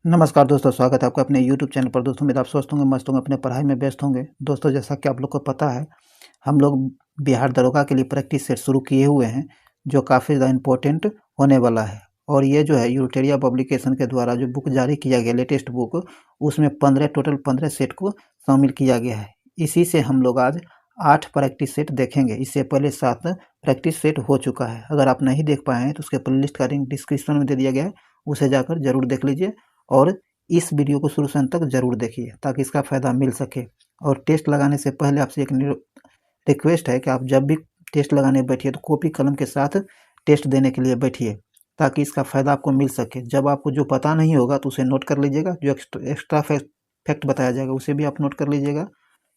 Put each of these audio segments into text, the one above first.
नमस्कार दोस्तों, स्वागत है आपका अपने यूट्यूब चैनल पर। दोस्तों उम्मीद आप स्वस्थ होंगे, मस्त होंगे, अपने पढ़ाई में व्यस्त होंगे। दोस्तों जैसा कि आप लोग को पता है, हम लोग बिहार दरोगा के लिए प्रैक्टिस सेट शुरू किए हुए हैं, जो काफ़ी ज़्यादा इम्पोर्टेंट होने वाला है। और ये जो है यूटेरिया पब्लिकेशन के द्वारा जो बुक जारी किया गया, लेटेस्ट बुक, उसमें 15 टोटल 15 सेट को शामिल किया गया है। इसी से हम लोग आज 8 प्रैक्टिस सेट देखेंगे। इससे पहले 7 प्रैक्टिस सेट हो चुका है। अगर आप नहीं देख पाए हैं तो उसके प्लेलिस्ट का लिंक डिस्क्रिप्शन में दे दिया गया है, उसे जाकर जरूर देख लीजिए। और इस वीडियो को शुरू से अंत तक जरूर देखिए ताकि इसका फ़ायदा मिल सके। और टेस्ट लगाने से पहले आपसे एक रिक्वेस्ट है कि आप जब भी टेस्ट लगाने बैठिए तो कॉपी कलम के साथ टेस्ट देने के लिए बैठिए, ताकि इसका फ़ायदा आपको मिल सके। जब आपको जो पता नहीं होगा तो उसे नोट कर लीजिएगा, जो एक्स्ट्रा फैक्ट बताया जाएगा उसे भी आप नोट कर लीजिएगा।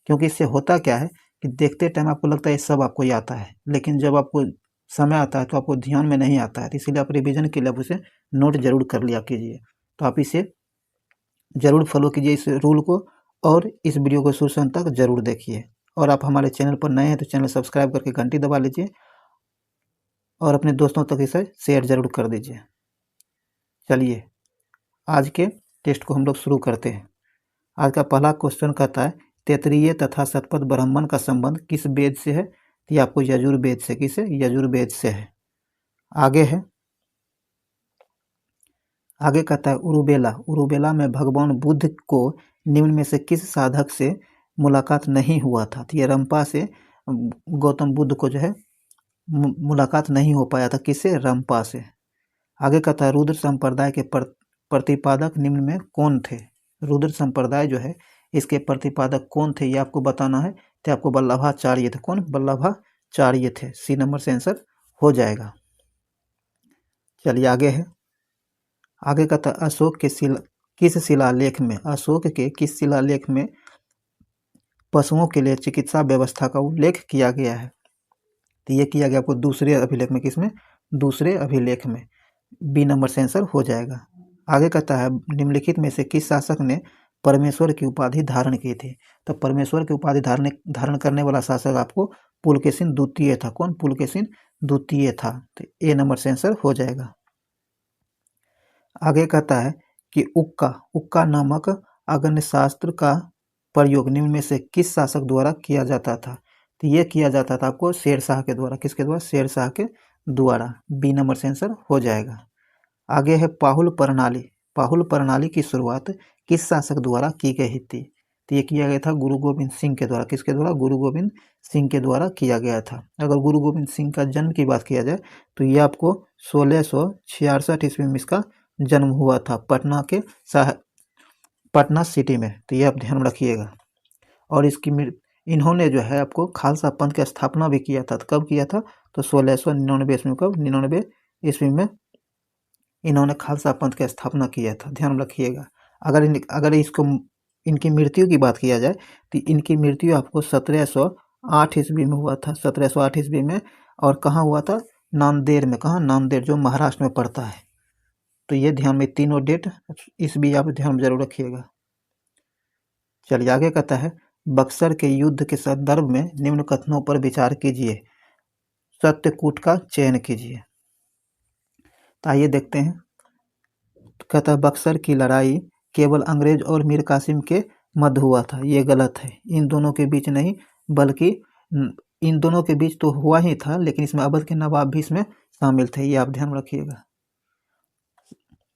क्योंकि इससे होता क्या है कि देखते टाइम आपको लगता है ये सब आपको ही आता है, लेकिन जब आपको समय आता है तो आपको ध्यान में नहीं आता है। तो इसीलिए आप रिविजन के लिए आप उसे नोट जरूर कर लिया कीजिए। तो आप इसे ज़रूर फॉलो कीजिए, इस रूल को, और इस वीडियो को शुरू से अंत तक जरूर देखिए। और आप हमारे चैनल पर नए हैं तो चैनल सब्सक्राइब करके घंटी दबा लीजिए और अपने दोस्तों तक इसे शेयर जरूर कर दीजिए। चलिए आज के टेस्ट को हम लोग शुरू करते हैं। आज का पहला क्वेश्चन कहता है, तैत्तिरीय तथा शतपथ ब्राह्मण का संबंध किस वेद से है? ये आपको यजुर्वेद से, किसे? यजुर्वेद से है। आगे कहता है, उरुबेला में भगवान बुद्ध को निम्न में से किस साधक से मुलाकात नहीं हुआ था? तो ये रंपा से गौतम बुद्ध को जो है मुलाकात नहीं हो पाया था। किससे? रंपा से। आगे कहता है, रुद्र संप्रदाय के प्रतिपादक निम्न में कौन थे? रुद्र संप्रदाय जो है इसके प्रतिपादक कौन थे ये आपको बताना है। तो आपको वल्लभाचार्य थे। कौन? वल्लभाचार्य थे। सी नंबर से आंसर हो जाएगा। चलिए आगे कहता है, अशोक के किस शिलालेख में पशुओं के लिए चिकित्सा व्यवस्था का उल्लेख किया गया है? तो ये किया गया आपको दूसरे अभिलेख में। किसमें? दूसरे अभिलेख में। बी नंबर से आंसर हो जाएगा। आगे कहता है, निम्नलिखित में से किस शासक ने परमेश्वर की उपाधि धारण की थी? तो परमेश्वर की उपाधि धारण करने वाला शासक आपको पुलकेशिन द्वितीय था। कौन? पुलकेशिन द्वितीय था। तो ए नंबर से आंसर हो जाएगा। आगे कहता है कि उक्का नामक अग्न्यस्त्र का प्रयोग निम्न में से किस शासक द्वारा किया जाता था? तो ये किया जाता था आपको शेरशाह के द्वारा। किसके द्वारा? शेरशाह के द्वारा। बी नंबर से आंसर हो जाएगा। आगे है पाहुल प्रणाली की शुरुआत किस शासक द्वारा की गई थी? तो ये किया गया था गुरु गोविंद सिंह के द्वारा। किसके द्वारा? गुरु गोविंद सिंह के द्वारा किया गया था। अगर गुरु गोविंद सिंह का जन्म की बात किया जाए तो ये आपको 1666 ईस्वी में इसका जन्म हुआ था, पटना सिटी में। तो ये आप ध्यान रखिएगा। और इन्होंने जो है आपको खालसा पंथ की स्थापना भी किया था। तो कब किया था? तो 1699 ईस्वी में। कब? 99 ईस्वी में इन्होंने खालसा पंथ की स्थापना किया था। ध्यान रखिएगा। अगर इनकी मृत्यु की बात किया जाए तो इनकी मृत्यु आपको 1708 ईस्वी में हुआ था। 1708 ईस्वी में। और कहाँ हुआ था? नांदेड़ में। कहाँ? नांदेड़, जो महाराष्ट्र में पड़ता है। तो ये ध्यान में तीनों डेट ईस्वी आप ध्यान में जरूर रखिएगा। चलिए आगे कहता है, बक्सर के युद्ध के संदर्भ में निम्न कथनों पर विचार कीजिए, सत्यकूट का चयन कीजिए। तो आइए देखते हैं। कहता है, बक्सर की लड़ाई केवल अंग्रेज और मीर कासिम के मध्य हुआ था। ये गलत है। इन दोनों के बीच नहीं, बल्कि इन दोनों के बीच तो हुआ ही था, लेकिन इसमें अवध के नवाब भी इसमें शामिल थे। ये आप ध्यान रखिएगा,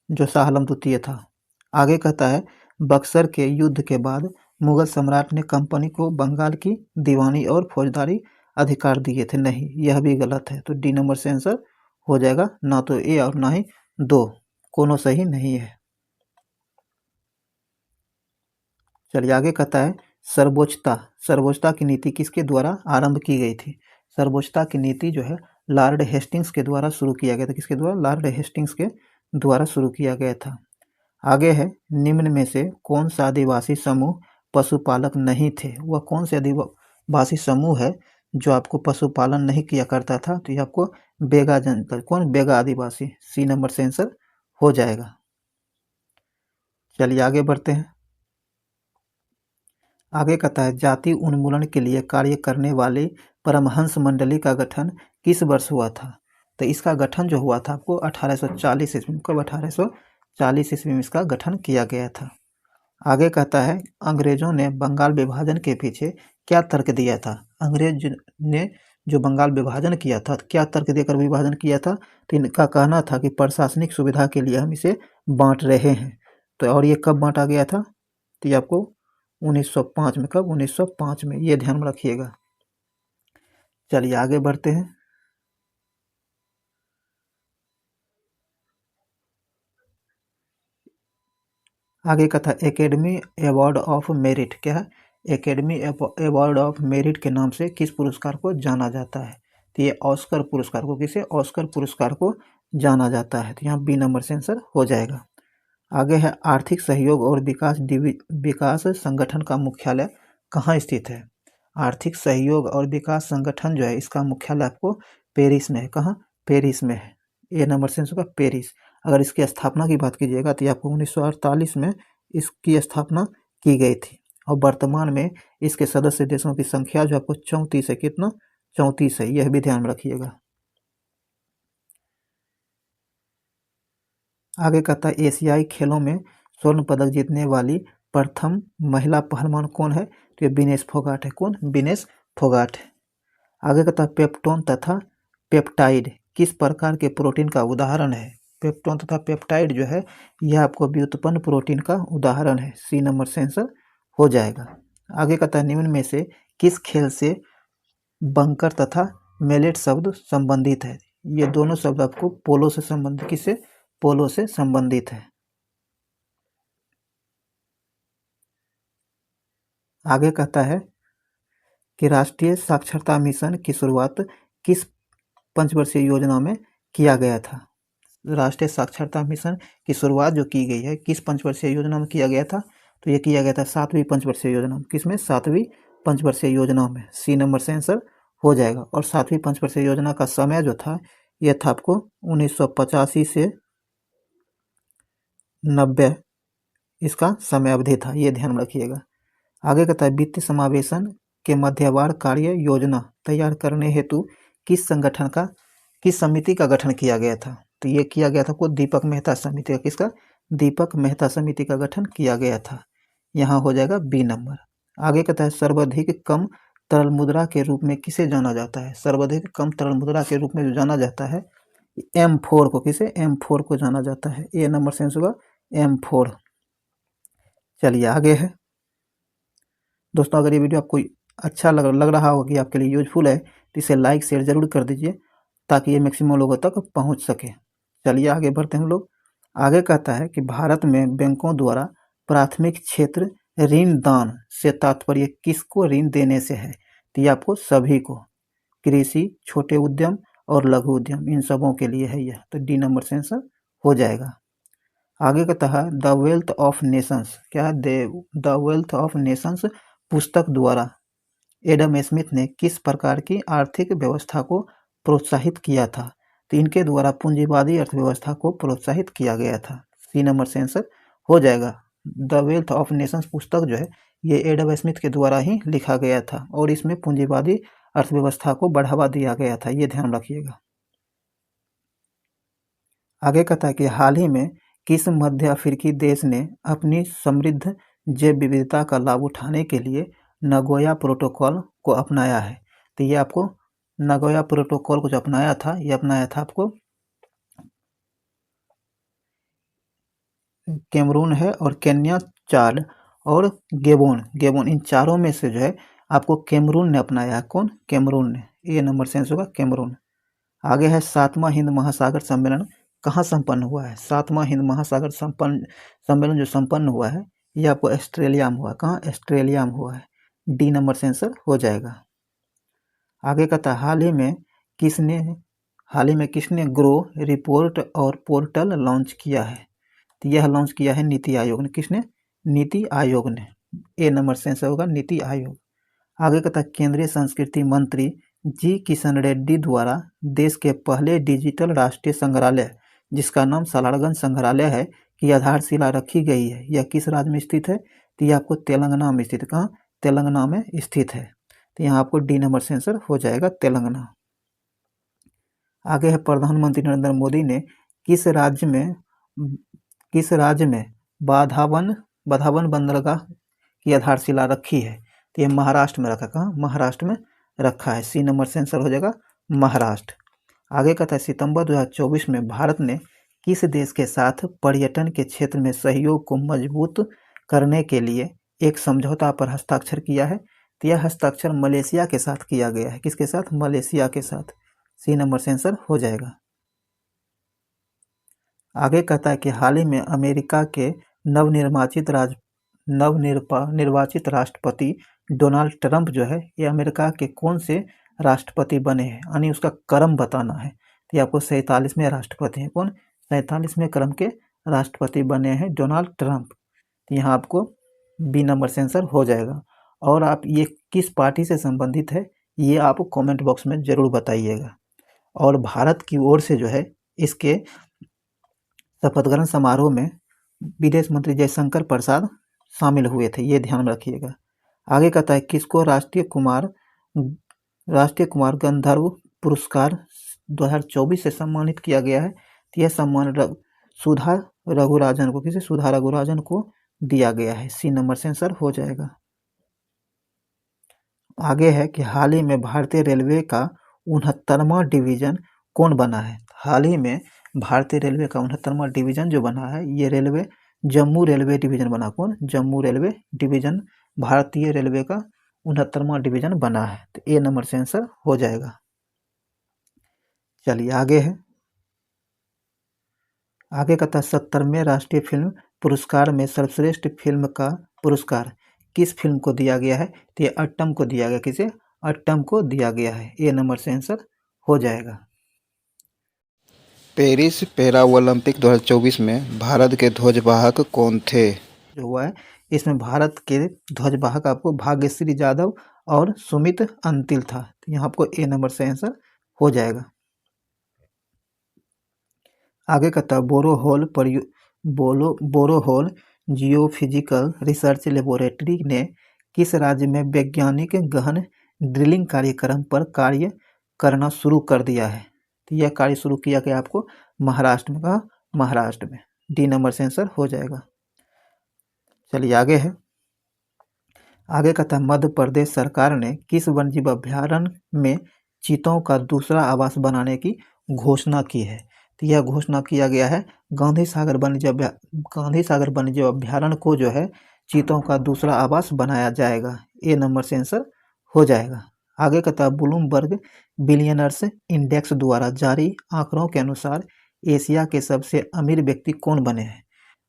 जो शाह आलम द्वितीय था। आगे कहता है, बक्सर के युद्ध के बाद मुगल सम्राट ने कंपनी को बंगाल की दीवानी और फौजदारी अधिकार दिए थे। नहीं, यह भी गलत है। तो डी नंबर से आंसर हो जाएगा। ना तो ए और ना ही दो, कोनो सही नहीं है। चलिए आगे कहता है, सर्वोच्चता की नीति किसके द्वारा आरंभ की गई थी? सर्वोच्चता की नीति जो है लॉर्ड हेस्टिंग्स के द्वारा शुरू किया गया था। किसके द्वारा? लॉर्ड हेस्टिंग्स के द्वारा शुरू किया गया था। आगे है, निम्न में से कौन सा आदिवासी समूह पशुपालक नहीं थे? वह कौन से आदिवासी समूह है जो आपको पशुपालन नहीं किया करता था? तो ये आपको बेगा जनता। कौन? बेगा आदिवासी। सी नंबर से आंसर हो जाएगा। चलिए आगे बढ़ते हैं। आगे कहता है, जाति उन्मूलन के लिए कार्य करने वाली परमहंस मंडली का गठन किस वर्ष हुआ था? तो इसका गठन जो हुआ था आपको 1840 ईस्वी में। कब? 1840 1940 ईस्वी में इसका गठन किया गया था। आगे कहता है अंग्रेजों ने बंगाल विभाजन के पीछे क्या तर्क दिया था। अंग्रेज ने जो बंगाल विभाजन किया था, क्या तर्क देकर विभाजन किया था, तो इनका कहना था कि प्रशासनिक सुविधा के लिए हम इसे बांट रहे हैं। तो और ये कब बांटा गया था, तो ये आपको 1905 में, कब, 1905 में, ये ध्यान में रखिएगा। चलिए आगे बढ़ते हैं। आगे का था एकेडमी अवार्ड ऑफ मेरिट। क्या है? एकेडमी अवार्ड ऑफ मेरिट के नाम से किस पुरस्कार को जाना जाता है, तो ये ऑस्कर पुरस्कार को, किसे, ऑस्कर पुरस्कार को जाना जाता है। तो यहाँ बी नंबर से आंसर हो जाएगा। आगे है आर्थिक सहयोग और विकास संगठन का मुख्यालय कहाँ स्थित है। आर्थिक सहयोग और विकास संगठन जो है इसका मुख्यालय आपको पेरिस में है। कहाँ? पेरिस में है। ए नंबर से आंसर होगा पेरिस। अगर इसकी स्थापना की बात कीजिएगा तो ये आपको 1948 में इसकी स्थापना की गई थी और वर्तमान में इसके सदस्य देशों की संख्या जो आपको 34 है। कितना? 34 है, यह भी ध्यान में रखिएगा। आगे कहता है एशियाई खेलों में स्वर्ण पदक जीतने वाली प्रथम महिला पहलवान कौन है, तो ये विनेश फोगाट है। कौन? विनेश फोगाट है। आगे कहता है पेप्टोन तथा पेप्टाइड किस प्रकार के प्रोटीन का उदाहरण है। पेप्टोन तथा पेप्टाइड जो है यह आपको व्युत्पन्न प्रोटीन का उदाहरण है। सी नंबर से आंसर हो जाएगा। आगे कहता है निम्न में से किस खेल से बंकर तथा मेलेट शब्द संबंधित है। ये दोनों शब्द आपको पोलो से संबंधित, किससे? पोलो से संबंधित है। आगे कहता है कि राष्ट्रीय साक्षरता मिशन की शुरुआत किस पंचवर्षीय योजना में किया गया था। राष्ट्रीय साक्षरता मिशन की शुरुआत जो की गई है किस पंचवर्षीय योजना में किया गया था, तो ये किया गया था 7वीं पंचवर्षीय योजना में। किसमें? 7वीं पंचवर्षीय योजना में। सी नंबर से आंसर हो जाएगा। और 7वीं पंचवर्षीय योजना का समय जो था यह था आपको 1985 से 90 इसका समय अवधि था, ये ध्यान रखिएगा। आगे कहता है वित्तीय समावेशन के मध्यवार कार्य योजना तैयार करने हेतु किस संगठन का, किस समिति का गठन किया गया था, तो ये किया गया था को दीपक मेहता समिति का। किसका? दीपक मेहता समिति का गठन किया गया था। यहाँ हो जाएगा बी नंबर। आगे कहता है सर्वाधिक कम तरल मुद्रा के रूप में किसे जाना जाता है। सर्वाधिक कम तरल मुद्रा के रूप में जो जाना जाता है M4 को, किसे? M4 को जाना जाता है। ए नंबर से आंसर होगा M4। चलिए आगे है दोस्तों, अगर ये वीडियो आपको अच्छा लग रहा हो कि आपके लिए यूजफुल है तो इसे लाइक शेयर जरूर कर दीजिए ताकि ये मैक्सिमम लोगों तक पहुंच सके। चलिए आगे बढ़ते हैं हम लोग। आगे कहता है कि भारत में बैंकों द्वारा प्राथमिक क्षेत्र ऋण दान से तात्पर्य किसको ऋण देने से है, तो ये आपको सभी को, कृषि, छोटे उद्यम और लघु उद्यम, इन सबों के लिए है यह। तो डी नंबर से आंसर हो जाएगा। आगे कहता है द वेल्थ ऑफ नेशंस। क्या है? द वेल्थ ऑफ नेशंस पुस्तक द्वारा एडम स्मिथ ने किस प्रकार की आर्थिक व्यवस्था को प्रोत्साहित किया था, तो इनके द्वारा पूंजीवादी अर्थव्यवस्था को प्रोत्साहित किया गया था। सी नंबर से आंसर हो जाएगा। द वेल्थ ऑफ नेशंस पुस्तक जो है ये एडम स्मिथ के द्वारा ही लिखा गया था और इसमें पूंजीवादी अर्थव्यवस्था को बढ़ावा दिया गया था, ये ध्यान रखिएगा। आगे कहता है कि हाल ही में किस मध्य अफ्रीकी देश ने अपनी समृद्ध जैव विविधता का लाभ उठाने के लिए नगोया प्रोटोकॉल को अपनाया है, तो ये आपको नगोया प्रोटोकॉल को जो अपनाया था ये अपनाया था आपको कैमरून है और केन्या, चाड और गेबोन इन चारों में से जो है आपको कैमरून ने अपनाया है। कौन? कैमरून ने। ए नंबर से आंसर होगा कैमरून। आगे है 7वां हिंद महासागर सम्मेलन कहाँ संपन्न हुआ है। 7वां हिंद महासागर सम्मेलन जो संपन्न हुआ है ये आपको ऑस्ट्रेलिया में हुआ। कहाँ? ऑस्ट्रेलिया में हुआ है। डी नंबर से आंसर हो जाएगा। आगे कहता है हाल ही में किसने ग्रो रिपोर्ट और पोर्टल लॉन्च किया है, तो यह लॉन्च किया है नीति आयोग ने। किसने? नीति आयोग ने। ए नंबर से आंसर होगा नीति आयोग। आगे कहता है केंद्रीय संस्कृति मंत्री जी किशन रेड्डी द्वारा देश के पहले डिजिटल राष्ट्रीय संग्रहालय जिसका नाम सालारगंज संग्रहालय है की आधारशिला रखी गई है, यह किस राज्य में स्थित है, तो यह आपको तेलंगाना में स्थित है। कहाँ? तेलंगाना में स्थित है। तो यहाँ आपको डी नंबर से आंसर हो जाएगा तेलंगाना। आगे है प्रधानमंत्री नरेंद्र मोदी ने किस राज्य में किस राज्य में बाधावन बंदरगाह की आधारशिला रखी है? तो ये महाराष्ट्र में रखा, कहाँ? महाराष्ट्र में रखा है। सी नंबर से आंसर हो जाएगा महाराष्ट्र। आगे कहता है सितंबर 2024 में भारत ने किस देश के साथ पर्यटन के क्षेत्र में सहयोग को मजबूत करने के लिए एक समझौता पर हस्ताक्षर किया है? तो यह हस्ताक्षर मलेशिया के साथ किया गया है। किसके साथ? मलेशिया के साथ। सी नंबर से आंसर हो जाएगा। आगे कहता है कि हाल ही में अमेरिका के नवनिर्वाचित राष्ट्रपति डोनाल्ड ट्रंप जो है, ये अमेरिका के कौन से राष्ट्रपति बने हैं, यानी उसका क्रम बताना है। तो ये आपको 47वें राष्ट्रपति हैं। कौन? 47वें क्रम के राष्ट्रपति बने हैं डोनाल्ड ट्रंप। तो यहाँ आपको बी नंबर से आंसर हो जाएगा। और आप ये किस पार्टी से संबंधित है, ये आप कमेंट बॉक्स में ज़रूर बताइएगा। और भारत की ओर से जो है इसके शपथ ग्रहण समारोह में विदेश मंत्री जयशंकर प्रसाद शामिल हुए थे, ये ध्यान में रखिएगा। आगे कहता है किसको राष्ट्रीय कुमार गंधर्व पुरस्कार 2024 से सम्मानित किया गया है? तो यह सम्मान सुधा रघुराजन को, किसे? सुधा रघुराजन को दिया गया है। सी नंबर से आंसर हो जाएगा। आगे है कि हाल ही में भारतीय रेलवे का 69वां डिवीजन कौन बना है? हाल ही में भारतीय रेलवे का 69वां डिवीजन जो बना है, ये रेलवे जम्मू रेलवे डिवीजन बना। कौन? जम्मू रेलवे डिवीजन भारतीय रेलवे का 69वां डिवीजन बना है। तो ए नंबर से आंसर हो जाएगा। चलिए आगे है। आगे कहता है 70वें राष्ट्रीय फिल्म पुरस्कार में सर्वश्रेष्ठ फिल्म का पुरस्कार किस फिल्म को दिया गया है? तो ये अट्टम को दिया गया। किसे? अट्टम को दिया गया है। ए नंबर से आंसर हो जाएगा। पेरिस पैरा ओलंपिक 2024 में भारत के ध्वजवाहक कौन थे? जो हुआ है इसमें भारत के ध्वजवाहक आपको भाग्यश्री जाधव और सुमित अंतिल था। तो यहाँ आपको ए नंबर से आंसर हो जाएगा। आगे कहता है बोरोहोल जियोफिजिकल रिसर्च लेबोरेटरी ने किस राज्य में वैज्ञानिक गहन ड्रिलिंग कार्यक्रम पर कार्य करना शुरू कर दिया है? तो यह कार्य शुरू किया गया आपको महाराष्ट्र में। कहा? महाराष्ट्र में। डी नंबर से आंसर हो जाएगा। चलिए आगे है। आगे कहता है मध्य प्रदेश सरकार ने किस वन्यजीव अभ्यारण्य में चीतों का दूसरा आवास बनाने की घोषणा की है? तो यह घोषणा किया गया है गांधी सागर वन्यजीव अभ्यारण्य को जो है चीतों का दूसरा आवास बनाया जाएगा। ए नंबर से आंसर हो जाएगा। आगे कहता है ब्लूमबर्ग बिलियनर्स इंडेक्स द्वारा जारी आंकड़ों के अनुसार एशिया के सबसे अमीर व्यक्ति कौन बने हैं?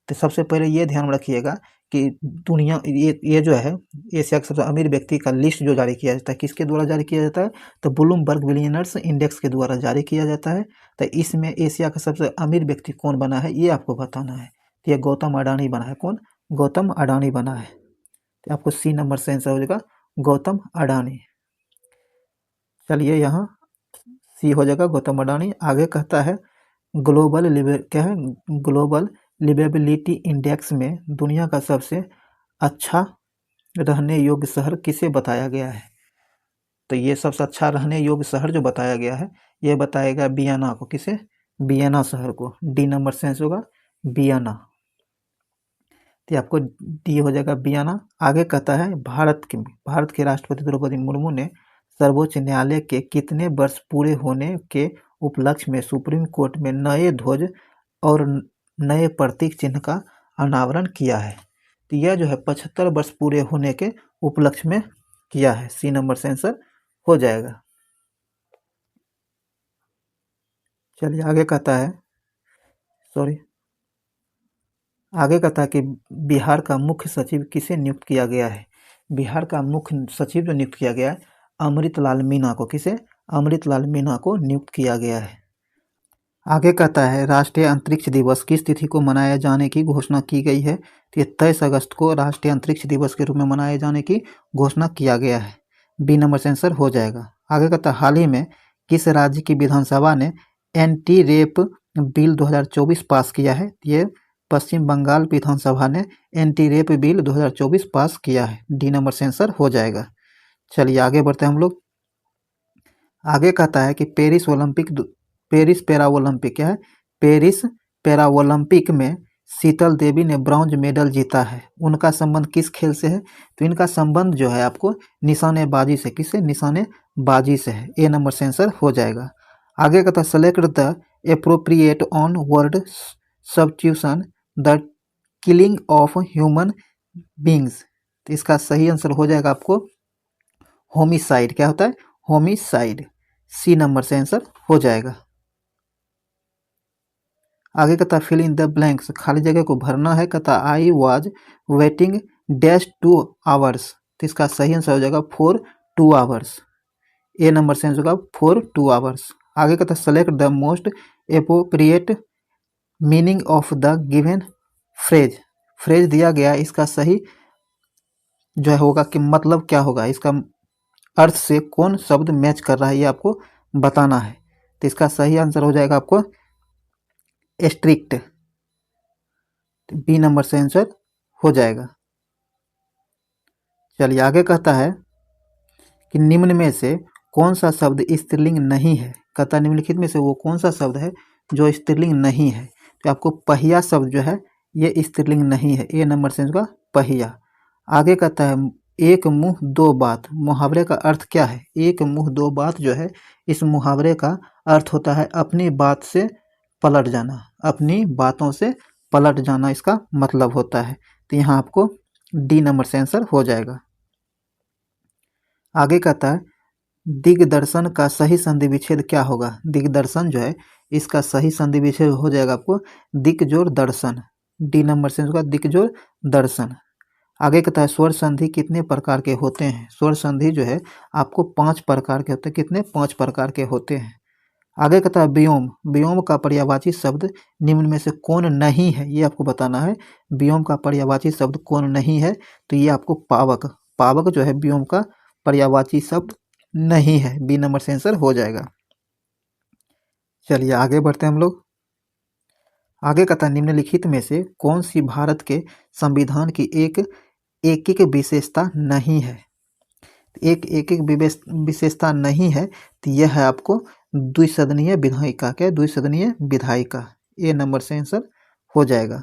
तो सबसे पहले ये ध्यान में रखिएगा कि दुनिया ये जो है एशिया के सबसे अमीर व्यक्ति का लिस्ट जो जारी किया जाता है, किसके द्वारा जारी किया जाता है? तो ब्लूमबर्ग बिलियनर्स इंडेक्स के द्वारा जारी किया जाता है। तो इसमें एशिया का सबसे अमीर व्यक्ति कौन बना है, ये आपको बताना है। तो ये गौतम अडानी बना है। कौन? गौतम अडानी बना है। तो आपको सी नंबर से आंसर हो जाएगा गौतम अडानी। चलिए यहाँ सी हो जाएगा गौतम अडानी। आगे कहता है ग्लोबल लिवेबिलिटी इंडेक्स में दुनिया का सबसे अच्छा रहने योग्य शहर किसे बताया गया है? तो ये सबसे अच्छा रहने योग्य शहर जो बताया गया है, ये बताएगा वियना को। किसे? वियना शहर को। डी नंबर से आंसर होगा वियना। तो आपको डी हो जाएगा वियना। आगे कहता है भारत के राष्ट्रपति द्रौपदी मुर्मू ने सर्वोच्च न्यायालय के कितने वर्ष पूरे होने के उपलक्ष्य में सुप्रीम कोर्ट में नए ध्वज और नए प्रतीक चिन्ह का अनावरण किया है? तो यह जो है 75 वर्ष पूरे होने के उपलक्ष्य में किया है। सी नंबर से आंसर हो जाएगा। चलिए आगे कहता है कि बिहार का मुख्य सचिव किसे नियुक्त किया गया है? बिहार का मुख्य सचिव जो नियुक्त किया गया है अमृतलाल मीणा को। किसे? अमृतलाल मीणा को नियुक्त किया गया है। आगे कहता है राष्ट्रीय अंतरिक्ष दिवस किस तिथि को मनाए जाने की घोषणा की गई है? तो 23 अगस्त को राष्ट्रीय अंतरिक्ष दिवस के रूप में मनाए जाने की घोषणा किया गया है। बी नंबर से आंसर हो जाएगा। आगे कहता है हाल ही में किस राज्य की विधानसभा ने एंटी रेप बिल 2024 पास किया है? ये पश्चिम बंगाल विधानसभा ने एंटी रेप बिल 2024 पास किया है। डी नंबर से आंसर हो जाएगा। चलिए आगे बढ़ते हैं हम लोग। आगे कहता है कि पेरिस पैरा ओलंपिक क्या है? पेरिस पैरा ओलंपिक में शीतल देवी ने ब्रॉन्ज मेडल जीता है, उनका संबंध किस खेल से है? तो इनका संबंध जो है आपको निशानेबाजी से, किससे? निशानेबाजी से है। ए नंबर से आंसर हो जाएगा। आगे कहता है select the appropriate on word substitution the killing of human beings. तो इसका सही आंसर हो जाएगा आपको होमिसाइड। क्या होता है? होमिसाइड। सी नंबर से आंसर हो जाएगा। आगे कहता फिल इन द ब्लैंक्स, खाली जगह को भरना है। कहता I was waiting dash 2 hours. तो इसका सही आंसर हो जाएगा फॉर 2 आवर्स। ए नंबर से आंसर होगा फॉर 2 आवर्स। आगे कहता select the most appropriate meaning of the given phrase. Phrase दिया गया, इसका सही जो है होगा कि मतलब क्या होगा, इसका अर्थ से कौन शब्द मैच कर रहा है, ये आपको बताना है। तो इसका सही आंसर हो जाएगा आपको स्ट्रिक्ट। बी नंबर से आंसर हो जाएगा। चलिए आगे कहता है कि निम्न में से कौन सा शब्द स्त्रीलिंग नहीं है। कहता निम्नलिखित में से वो कौन सा शब्द है जो स्त्रीलिंग नहीं है। तो आपको पहिया शब्द जो है ये स्त्रीलिंग नहीं है। ए नंबर से होगा पहिया। आगे कहता है एक मुंह दो बात, मुहावरे का अर्थ क्या है? एक मुंह दो बात जो है, इस मुहावरे का अर्थ होता है अपनी बात से पलट जाना, अपनी बातों से पलट जाना इसका मतलब होता है। तो यहाँ आपको डी नंबर से आंसर हो जाएगा। आगे कहता है दिग्दर्शन का सही संधि विच्छेद क्या होगा? दिग्दर्शन जो है इसका सही संधि विच्छेद हो जाएगा आपको दिक्जोर दर्शन। डी नंबर से होगा दिक्जोर दर्शन। आगे कहता है स्वर संधि कितने प्रकार के होते हैं? स्वर संधि जो है आपको 5 प्रकार के होते हैं। कितने? 5 प्रकार के होते हैं। आगे कहता है व्योम, व्योम का पर्यायवाची शब्द निम्न में से कौन नहीं है, ये आपको बताना है। व्योम का पर्यायवाची शब्द कौन नहीं है? तो ये आपको पावक, पावक जो है व्योम का पर्यायवाची शब्द नहीं है। बी नंबर से आंसर हो जाएगा। चलिए आगे बढ़ते हैं हम लोग। आगे कहता है निम्नलिखित में से कौन सी भारत के संविधान की एक विशेषता नहीं है? एक विशेषता नहीं है, तो यह है आपको द्विसदनीय विधायिका। क्या? द्विसदनीय विधायिका। ए नंबर से आंसर हो जाएगा।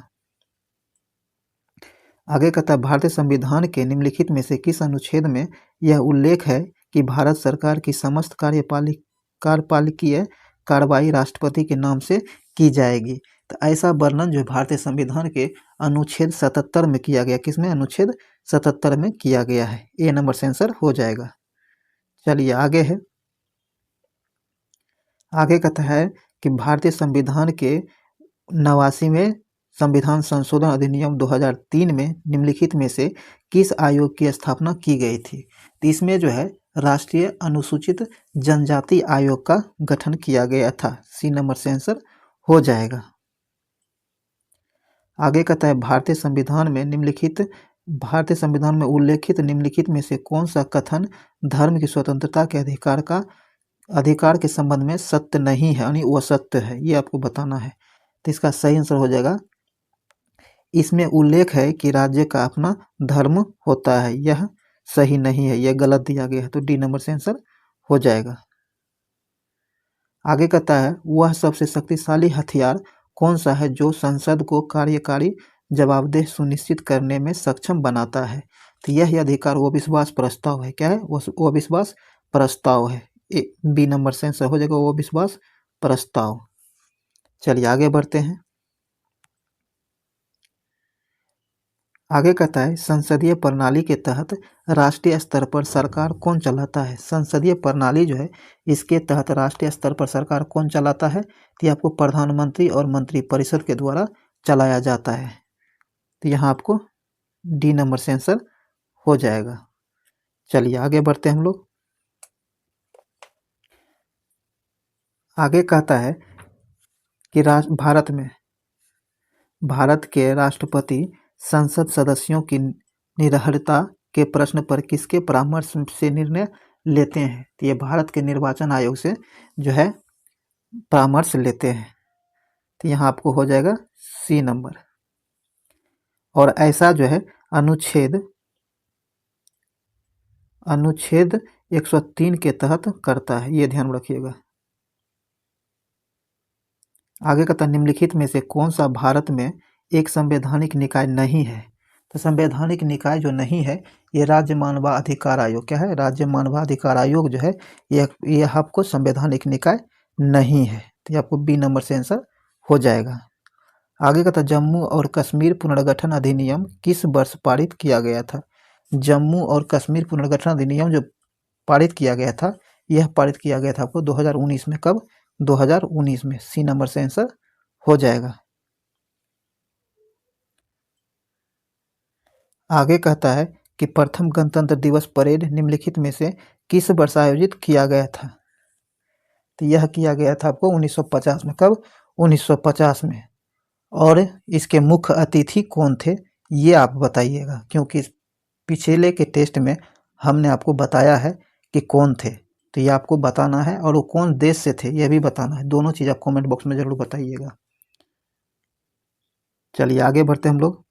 आगे कहता है भारतीय संविधान के निम्नलिखित में से किस अनुच्छेद में यह उल्लेख है कि भारत सरकार की समस्त कार्यपालिकीय कार्रवाई राष्ट्रपति के नाम से की जाएगी? तो ऐसा वर्णन जो भारतीय संविधान के अनुच्छेद 77 में किया गया। किसमें? अनुच्छेद 77 में किया गया है। ए नंबर से आंसर हो जाएगा। चलिए आगे है। आगे कहता है कि भारतीय संविधान के 89वें संविधान संशोधन अधिनियम 2003 में निम्नलिखित में से किस आयोग की स्थापना की गई थी? तो इसमें जो है राष्ट्रीय अनुसूचित जनजाति आयोग का गठन किया गया था। सी नंबर से आंसर हो जाएगा। आगे कहता है भारतीय संविधान में उल्लेखित निम्नलिखित में से कौन सा कथन धर्म की स्वतंत्रता के अधिकार के संबंध में सत्य नहीं है, यानी वो सत्य है, ये आपको बताना है। तो इसका सही आंसर हो जाएगा इसमें उल्लेख है कि राज्य का अपना धर्म होता है, यह सही नहीं है, यह गलत दिया गया है। तो डी नंबर से आंसर हो जाएगा। आगे कहता है वह सबसे शक्तिशाली हथियार कौन सा है जो संसद को कार्यकारी जवाबदेह सुनिश्चित करने में सक्षम बनाता है? तो यह अधिकार वो विश्वास प्रस्ताव है। क्या है? वो विश्वास प्रस्ताव है। बी नंबर से आंसर हो जाएगा वो विश्वास प्रस्ताव। चलिए आगे बढ़ते हैं। आगे कहता है संसदीय प्रणाली के तहत राष्ट्रीय स्तर पर सरकार कौन चलाता है? संसदीय प्रणाली जो है इसके तहत राष्ट्रीय स्तर पर सरकार कौन चलाता है? तो आपको प्रधानमंत्री और मंत्रिपरिषद के द्वारा चलाया जाता है। तो यहाँ आपको डी नंबर से आंसर हो जाएगा। चलिए आगे बढ़ते हैं हम लोग। आगे कहता है कि भारत के राष्ट्रपति संसद सदस्यों की निरर्हता के प्रश्न पर किसके परामर्श से निर्णय लेते हैं? तो ये भारत के निर्वाचन आयोग से जो है परामर्श लेते हैं। तो यहाँ आपको हो जाएगा सी नंबर। और ऐसा जो है अनुच्छेद 103 के तहत करता है, ये ध्यान रखिएगा। आगे कहता निम्नलिखित में से कौन सा भारत में एक संवैधानिक निकाय नहीं है। तो संवैधानिक निकाय जो नहीं है ये राज्य मानवाधिकार आयोग क्या है, राज्य मानवाधिकार आयोग जो है यह आपको संवैधानिक निकाय नहीं है। तो ये आपको बी नंबर से आंसर हो जाएगा। आगे का था जम्मू और कश्मीर पुनर्गठन अधिनियम किस वर्ष पारित किया गया था। जम्मू और कश्मीर पुनर्गठन अधिनियम जो पारित किया गया था यह पारित किया गया था आपको 2019 में। कब? 2019 में। सी नंबर से आंसर हो जाएगा। आगे कहता है कि प्रथम गणतंत्र दिवस परेड निम्नलिखित में से किस वर्ष आयोजित किया गया था। तो यह किया गया था आपको 1950 में। कब? 1950 में। और इसके मुख्य अतिथि कौन थे ये आप बताइएगा, क्योंकि पिछले के टेस्ट में हमने आपको बताया है कि कौन थे, तो ये आपको बताना है और वो कौन देश से थे यह भी बताना है। दोनों चीज़ आप कमेंट बॉक्स में जरूर बताइएगा। चलिए आगे बढ़ते हम लोग।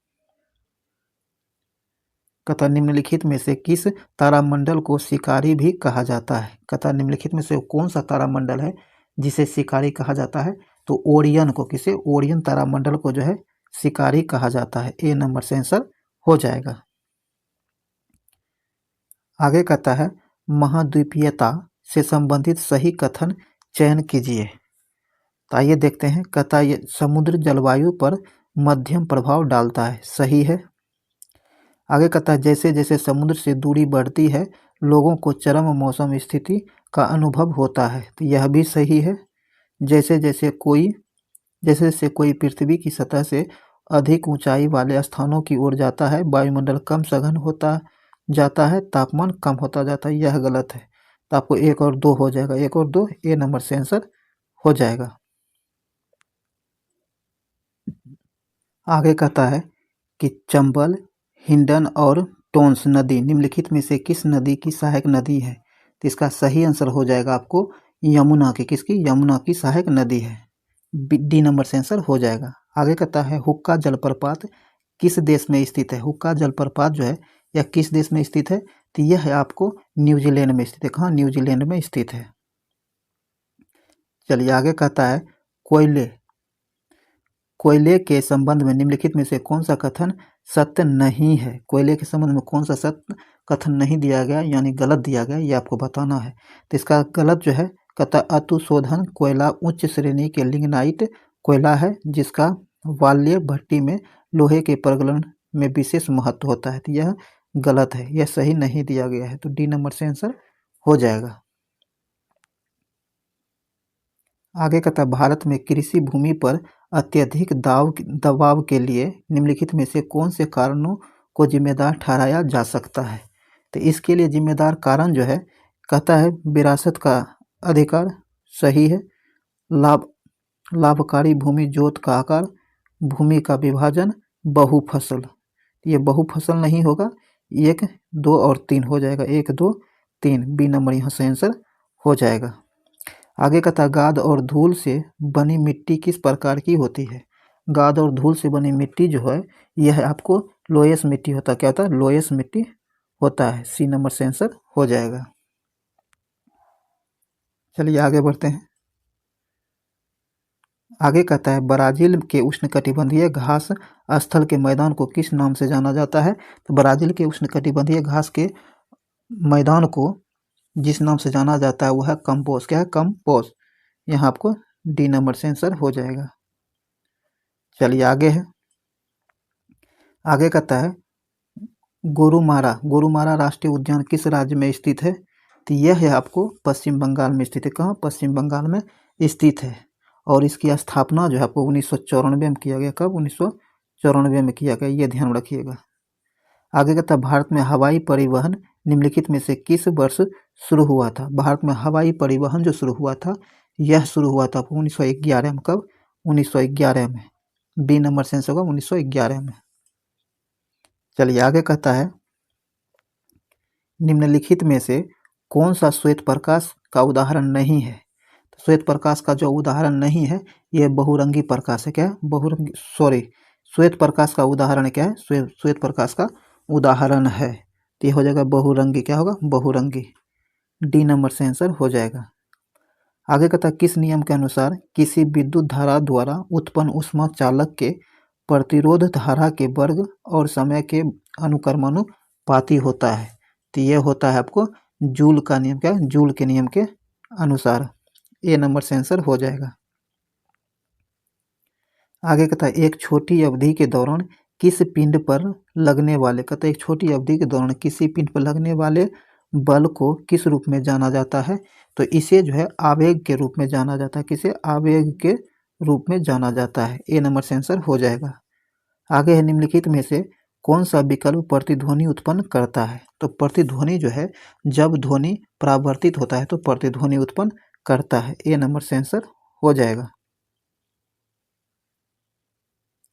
कथा निम्नलिखित में से किस तारामंडल को शिकारी भी कहा जाता है। कथा निम्नलिखित में से कौन सा तारामंडल है जिसे शिकारी कहा जाता है। तो ओरियन को, किसे? ओरियन तारामंडल को जो है शिकारी कहा जाता है। ए नंबर से आंसर हो जाएगा। आगे कहता है महाद्वीपीयता से संबंधित सही कथन चयन कीजिए। तो आइए देखते हैं। कहता है समुद्र जलवायु पर मध्यम प्रभाव डालता है, सही है। आगे कहता है जैसे जैसे समुद्र से दूरी बढ़ती है लोगों को चरम मौसम स्थिति का अनुभव होता है, तो यह भी सही है। जैसे जैसे कोई पृथ्वी की सतह से अधिक ऊंचाई वाले स्थानों की ओर जाता है वायुमंडल कम सघन होता जाता है, तापमान कम होता जाता है, यह गलत है। तो आपको 1 और 2 हो जाएगा। 1 और 2 ए नंबर से आंसर हो जाएगा। आगे कहता है कि चंबल, हिंडन और टोंस नदी निम्नलिखित में से किस नदी की सहायक नदी है। तो इसका सही आंसर हो जाएगा आपको यमुना की। किसकी? यमुना की सहायक नदी है। डी नंबर से आंसर हो जाएगा। आगे कहता है हुक्का जलप्रपात किस देश में स्थित है। हुक्का जलप्रपात जो है यह किस देश में स्थित है। तो यह है आपको न्यूजीलैंड में स्थित है। कहाँ? न्यूजीलैंड में स्थित है। चलिए आगे कहता है कोयले के संबंध में निम्नलिखित में से कौन सा कथन सत्य नहीं है। कोयले के संबंध में कौन सा सत्य कथन नहीं दिया गया यानी गलत दिया गया, ये आपको बताना है। तो इसका गलत जो है कहता अतुशोधन कोयला उच्च श्रेणी के लिग्नाइट कोयला है जिसका वाल्य भट्टी में लोहे के प्रगलन में विशेष महत्व होता है। तो यह गलत है, यह सही नहीं दिया गया है। तो डी नंबर से आंसर हो जाएगा। आगे कहता भारत में कृषि भूमि पर अत्यधिक दबाव के लिए निम्नलिखित में से कौन से कारणों को जिम्मेदार ठहराया जा सकता है। तो इसके लिए जिम्मेदार कारण जो है कहता है विरासत का अधिकार, सही है। लाभकारी भूमि जोत का आकार, भूमि का विभाजन, बहुफसल। ये बहुफसल नहीं होगा, 1, 2 और 3 हो जाएगा। 1, 2, 3 बी नंबर यहाँ से आंसर हो जाएगा। आगे कहता गाद और धूल से बनी मिट्टी किस प्रकार की होती है। गाद और धूल से बनी मिट्टी जो है यह आपको लोयस मिट्टी होता है। क्या होता है? लोयस मिट्टी होता है। सी नंबर से आंसर हो जाएगा। चलिए आगे बढ़ते हैं। आगे कहता है ब्राजील के उष्णकटिबंधीय घास स्थल के मैदान को किस नाम से जाना जाता है। तो ब्राजील के उष्णकटिबंधीय घास के मैदान को जिस नाम से जाना जाता है वह है कंपोस। क्या है? कंपोस। यहाँ आपको डी नंबर से आंसर हो जाएगा। चलिए आगे है। आगे कहता है गोरुमारा राष्ट्रीय उद्यान किस राज्य में स्थित है। तो यह है आपको पश्चिम बंगाल में स्थित है। कहाँ? पश्चिम बंगाल में स्थित है। और इसकी स्थापना जो है आपको 1994 में किया गया। कब? 1994 में किया गया, ये ध्यान रखिएगा। आगे कहता है भारत में हवाई परिवहन निम्नलिखित में से किस वर्ष शुरू हुआ था। भारत में हवाई परिवहन जो शुरू हुआ था यह शुरू हुआ था 1911 में। कब? 1911 में। बी नंबर से आंसर होगा 1911 में। चलिए आगे कहता है निम्नलिखित में से कौन सा श्वेत प्रकाश का उदाहरण नहीं है। तो श्वेत प्रकाश का जो उदाहरण नहीं है यह बहुरंगी प्रकाश है। क्या है? बहुरंगी, सॉरी, श्वेत प्रकाश का उदाहरण क्या है? श्वेत प्रकाश का उदाहरण है तो ये हो जाएगा बहुरंगी। क्या होगा? बहुरंगी। डी नंबर से आंसर हो जाएगा। आगे कहता है किस नियम के अनुसार किसी विद्युत धारा द्वारा उत्पन्न ऊष्मा चालक के प्रतिरोध धारा के वर्ग और समय के अनुक्रमानुपाती होता है। तो ये होता है आपको जूल का नियम, क्या है, जूल के नियम के अनुसार। ए नंबर से आंसर हो जाएगा। आगे कहता है एक छोटी अवधि के दौरान किस पिंड पर लगने वाले, कहता है एक छोटी अवधि के दौरान किसी पिंड पर लगने वाले बल को किस रूप में जाना जाता है। तो इसे जो है आवेग के रूप में जाना जाता है। किसे आवेग के रूप में जाना जाता है। ए नंबर से आंसर हो जाएगा। आगे है निम्नलिखित में से कौन सा विकल्प प्रतिध्वनि उत्पन्न करता है। तो प्रतिध्वनि जो है जब ध्वनि परावर्तित होता है तो प्रतिध्वनि उत्पन्न करता है। ए नंबर से आंसर हो जाएगा।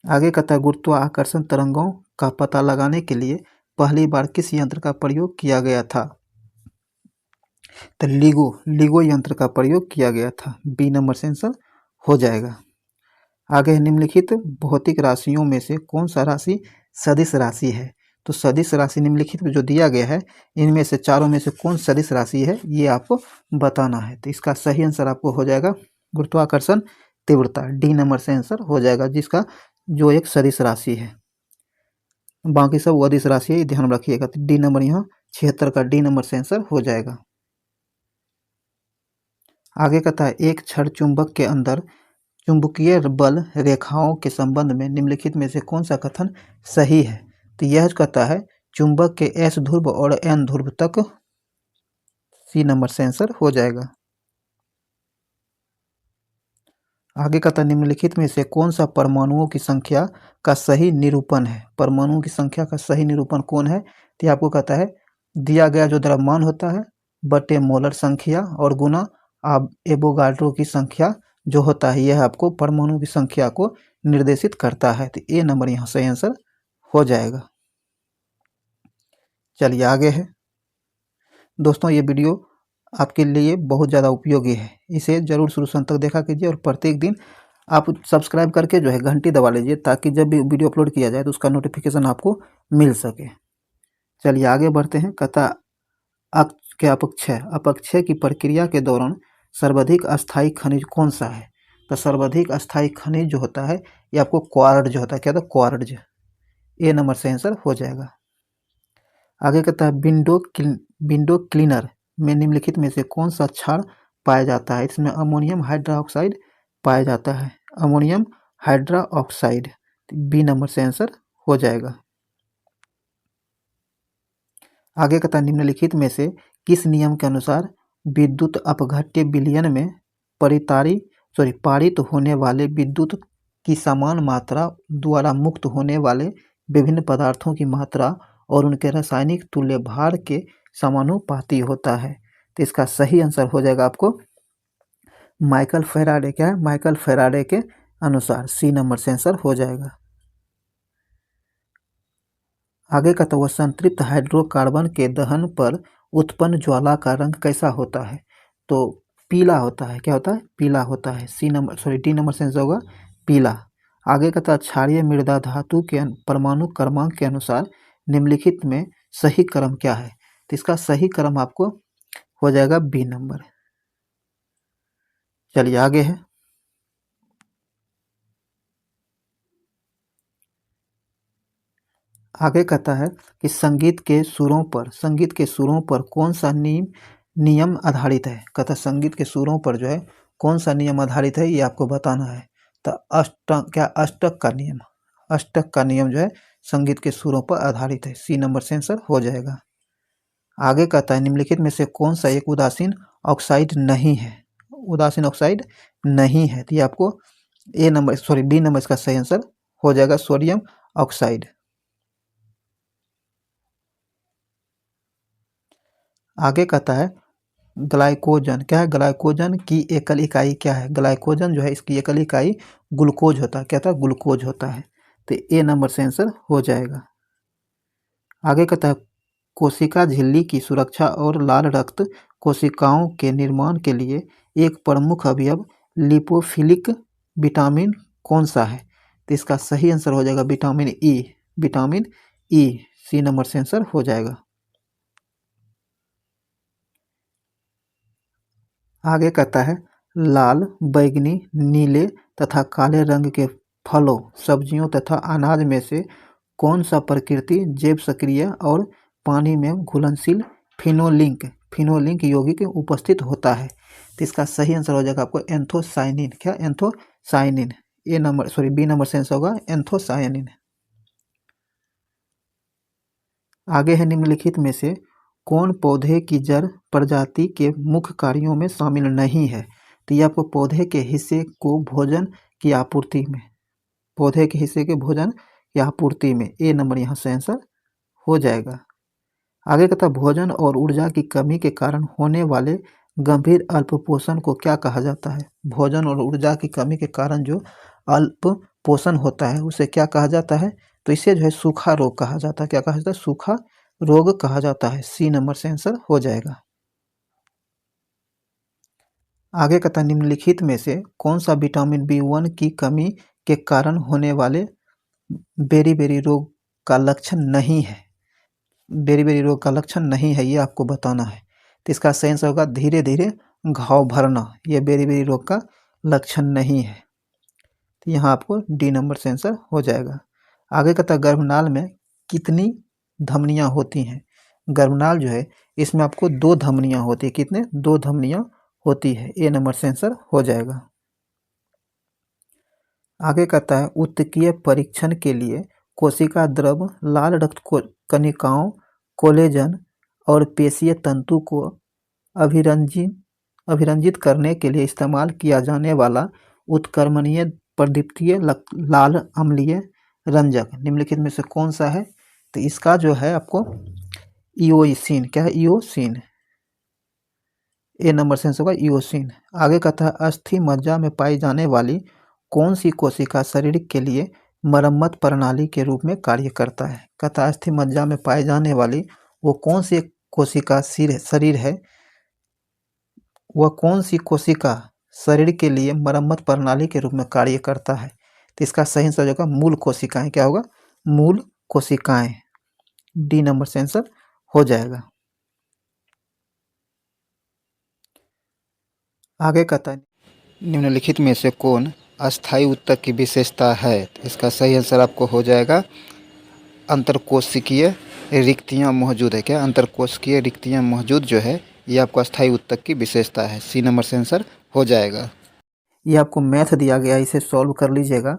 आगे कहता है गुरुत्वाकर्षण तरंगों का पता लगाने के लिए पहली बार किस यंत्र का प्रयोग किया गया था। तो लिगो यंत्र का प्रयोग किया गया था। बी नंबर से आंसर हो जाएगा। आगे निम्नलिखित भौतिक राशियों में से कौन सा राशि सदिश राशि है। तो सदिश राशि निम्नलिखित में जो दिया गया है इनमें से चारों में से कौन सदिश राशि है ये आपको बताना है। तो इसका सही आंसर आपको हो जाएगा गुरुत्वाकर्षण तीव्रता। डी नंबर से आंसर हो जाएगा, जिसका जो एक सदिश राशि है। बाकी सब अदिश राशि है, ध्यान रखिएगा। तो डी नंबर यहाँ 76 का डी नंबर से आंसर हो जाएगा। आगे कहता है एक क्षण चुंबक के अंदर चुंबकीय बल रेखाओं के संबंध में निम्नलिखित में से कौन सा कथन सही है। तो यह कहता है चुंबक के एस ध्रुव और एन ध्रुव तक। सी नंबर से आंसर हो जाएगा। आगे कहता है निम्नलिखित में से कौन सा परमाणुओं की संख्या का सही निरूपण है। परमाणुओं की संख्या का सही निरूपण कौन है। तो आपको कहता है दिया गया जो द्रव्यमान होता है बटे मोलर संख्या और गुना एवोगाड्रो की संख्या जो होता है यह आपको परमाणु की संख्या को निर्देशित करता है। तो ए नंबर यहाँ सही आंसर हो जाएगा। चलिए आगे है दोस्तों, ये वीडियो आपके लिए बहुत ज़्यादा उपयोगी है। इसे जरूर शुरू से अंत तक देखा कीजिए और प्रत्येक दिन आप सब्सक्राइब करके जो है घंटी दबा लीजिए ताकि जब भी वीडियो अपलोड किया जाए तो उसका नोटिफिकेशन आपको मिल सके। चलिए आगे बढ़ते हैं। कहता अपक्षय की प्रक्रिया के दौरान सर्वाधिक अस्थायी खनिज कौन सा है। तो सर्वाधिक अस्थायी खनिज जो होता है ये आपको क्वार्ट्ज जो होता है। क्या होता है क्वार्ट्ज। ए नंबर से आंसर हो जाएगा। आगे कहता है विंडो क्लीनर में निम्नलिखित में से कौन सा क्षार पाया जाता है। इसमें अमोनियम हाइड्रोक्साइड पाया जाता है। Ammonium hydroxide. बी नंबर से आंसर हो जाएगा। आगे कहता है निम्नलिखित में से किस नियम के अनुसार विद्युत अपघट्य विलयन में पारित होने वाले विद्युत की समान मात्रा द्वारा मुक्त होने वाले विभिन्न पदार्थों की मात्रा और उनके रासायनिक तुल्य भार के समानुपाती होता है। तो इसका सही आंसर हो जाएगा आपको माइकल फेराडे। क्या है, माइकल फेराडे के अनुसार। सी नंबर से आंसर हो जाएगा। आगे का तो वह संतृप्त हाइड्रोकार्बन के दहन पर उत्पन्न ज्वाला का रंग कैसा होता है। तो पीला होता है। क्या होता है, पीला होता है। डी नंबर से आंसर होगा पीला। आगे का था क्षारीय मृदा धातु के परमाणु क्रमांक के अनुसार निम्नलिखित में सही क्रम क्या है। तो इसका सही क्रम आपको हो जाएगा बी नंबर। चलिए आगे है। आगे कहता है कि संगीत के सुरों पर कौन सा नियम आधारित है। कहता है संगीत के सुरों पर जो है कौन सा नियम आधारित है ये आपको बताना है। तो अष्टक का नियम जो है संगीत के सुरों पर आधारित है। सी नंबर से आंसर हो जाएगा। आगे कहता है निम्नलिखित में से कौन सा एक उदासीन ऑक्साइड नहीं है। उदासीन ऑक्साइड नहीं है तो ये आपको बी नंबर इसका सही आंसर हो जाएगा सोडियम ऑक्साइड। आगे कहता है ग्लाइकोजन। क्या है, ग्लाइकोजन की एकल इकाई क्या है। ग्लाइकोजन जो है इसकी एकल इकाई ग्लूकोज होता है। क्या था, ग्लूकोज होता है। तो ए नंबर से आंसर हो जाएगा। आगे कहता है कोशिका झिल्ली की सुरक्षा और लाल रक्त कोशिकाओं के निर्माण के लिए एक प्रमुख अवयव लिपोफिलिक विटामिन कौन सा है। तो इसका सही आंसर हो जाएगा विटामिन ई। सी नंबर से आंसर हो जाएगा। आगे कहता है लाल, बैगनी, नीले तथा काले रंग के फलों, सब्जियों तथा अनाज में से कौन सा प्रकृति जैव सक्रिय और पानी में घुलनशील फिनोलिक यौगिक उपस्थित होता है? तो इसका सही आंसर हो जाएगा आपको एंथोसाइनिन। क्या? एंथोसाइनिन। बी नंबर से आंसर होगा एंथोसाइनिन। आगे है निम्नलिखित में से कौन पौधे की जड़ प्रजाति के मुख्य कार्यों में शामिल नहीं है? तो ये आपको पौधे के हिस्से को भोजन की आपूर्ति में, पौधे के हिस्से के भोजन की आपूर्ति में ए नंबर यहाँ से आंसर हो जाएगा। आगे कहता भोजन और ऊर्जा की कमी के कारण होने वाले गंभीर अल्पपोषण को क्या कहा जाता है? भोजन और ऊर्जा की कमी के कारण जो अल्पपोषण होता है उसे क्या कहा जाता है? तो इसे जो है सूखा रोग कहा जाता है। क्या कहा जाता है? सूखा रोग कहा जाता है। सी नंबर से आंसर हो जाएगा। आगे कहता निम्नलिखित में से कौन सा विटामिन B1 की कमी के कारण होने वाले बेरी रोग का लक्षण नहीं है? बेरी रोग का लक्षण नहीं है, ये आपको बताना है। तो इसका सही आंसर होगा धीरे धीरे घाव भरना। ये बेरी रोग का लक्षण नहीं है। तो यहाँ आपको डी नंबर से आंसर हो जाएगा। आगे कहता गर्भनाल में कितनी धमनियाँ होती हैं? गर्भनाल जो है इसमें आपको 2 धमनियाँ होती है। कितने? 2 धमनियाँ होती है। ए नंबर से आंसर हो जाएगा। आगे कहता है उत्तकीय परीक्षण के लिए कोशिका द्रव, लाल रक्त कणिकाओं, कोलेजन और पेशीय तंतु को अभिरंजित करने के लिए इस्तेमाल किया जाने वाला उत्क्रमणीय प्रदीप्तीय लाल अम्लीय रंजक निम्नलिखित में से कौन सा है? तो इसका जो है आपको इओसिन। क्या है? इओसिन। ए नंबर से आंसर होगा इओसिन। आगे कहता है अस्थि मज्जा में पाई जाने वाली कौन सी कोशिका शरीर के लिए मरम्मत प्रणाली के रूप में कार्य करता है? कहता है अस्थि मज्जा में पाई जाने वाली वो कौन सी कोशिका शरीर है, वह कौन सी कोशिका शरीर के लिए मरम्मत प्रणाली के रूप में कार्य करता है? तो इसका सही आंसर होगा मूल कोशिकाएं। क्या होगा? मूल कोशिकाएं। डी नंबर से आंसर हो जाएगा। आगे कहता है निम्नलिखित में से कौन अस्थायी ऊतक की विशेषता है? तो इसका सही आंसर आपको हो जाएगा अंतरकोशिकीय रिक्तियां मौजूद है। क्या? अंतरकोशिकीय रिक्तियां मौजूद जो है ये आपको अस्थायी ऊतक की विशेषता है। सी नंबर से आंसर हो जाएगा। ये आपको मैथ दिया गया, इसे सॉल्व कर लीजिएगा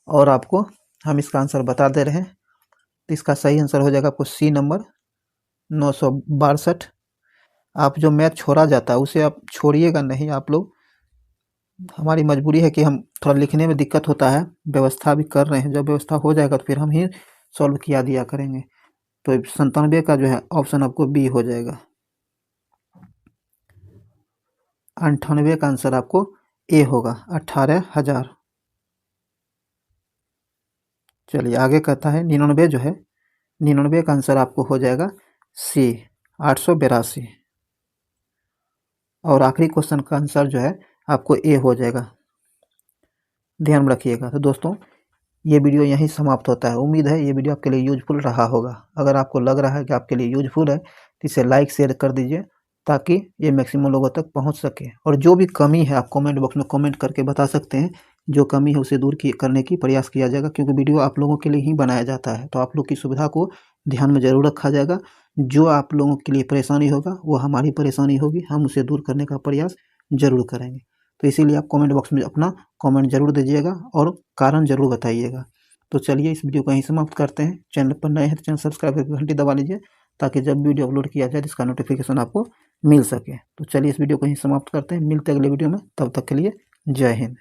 और आपको हम इसका आंसर बता दे रहे हैं। तो इसका सही आंसर हो जाएगा आपको सी नंबर 962। आप जो मैथ छोड़ा जाता है उसे आप छोड़िएगा नहीं। आप लोग, हमारी मजबूरी है कि हम थोड़ा लिखने में दिक्कत होता है, व्यवस्था भी कर रहे हैं। जब व्यवस्था हो जाएगा तो फिर हम ही सॉल्व किया दिया करेंगे। तो 97 का जो है ऑप्शन आपको बी हो जाएगा। 98 का आंसर आपको ए होगा, 18,000। चलिए आगे कहता है 99 जो है, 99 का आंसर आपको हो जाएगा सी, 882। और आखिरी क्वेश्चन का आंसर जो है आपको ए हो जाएगा। ध्यान में रखिएगा। तो दोस्तों ये वीडियो यहीं समाप्त होता है। उम्मीद है ये वीडियो आपके लिए यूजफुल रहा होगा। अगर आपको लग रहा है कि आपके लिए यूजफुल है तो इसे लाइक शेयर कर दीजिए ताकि ये मैक्सिमम लोगों तक पहुंच सके। और जो भी कमी है आप कमेंट बॉक्स में कमेंट करके बता सकते हैं। जो कमी है उसे दूर करने की प्रयास किया जाएगा, क्योंकि वीडियो आप लोगों के लिए ही बनाया जाता है। तो आप लोग की सुविधा को ध्यान में जरूर रखा जाएगा। जो आप लोगों के लिए परेशानी होगा वो हमारी परेशानी होगी, हम उसे दूर करने का प्रयास जरूर करेंगे। तो इसीलिए आप कमेंट बॉक्स में अपना कमेंट जरूर दीजिएगा और कारण जरूर बताइएगा। तो चलिए इस वीडियो को यहीं समाप्त करते हैं। चैनल पर नए हैं तो चैनल सब्सक्राइब करके घंटी दबा लीजिए ताकि जब वीडियो अपलोड किया जाए तो इसका नोटिफिकेशन आपको मिल सके। तो चलिए इस वीडियो को यहीं समाप्त करते हैं। मिलते हैं अगले वीडियो में, तब तक के लिए जय हिंद।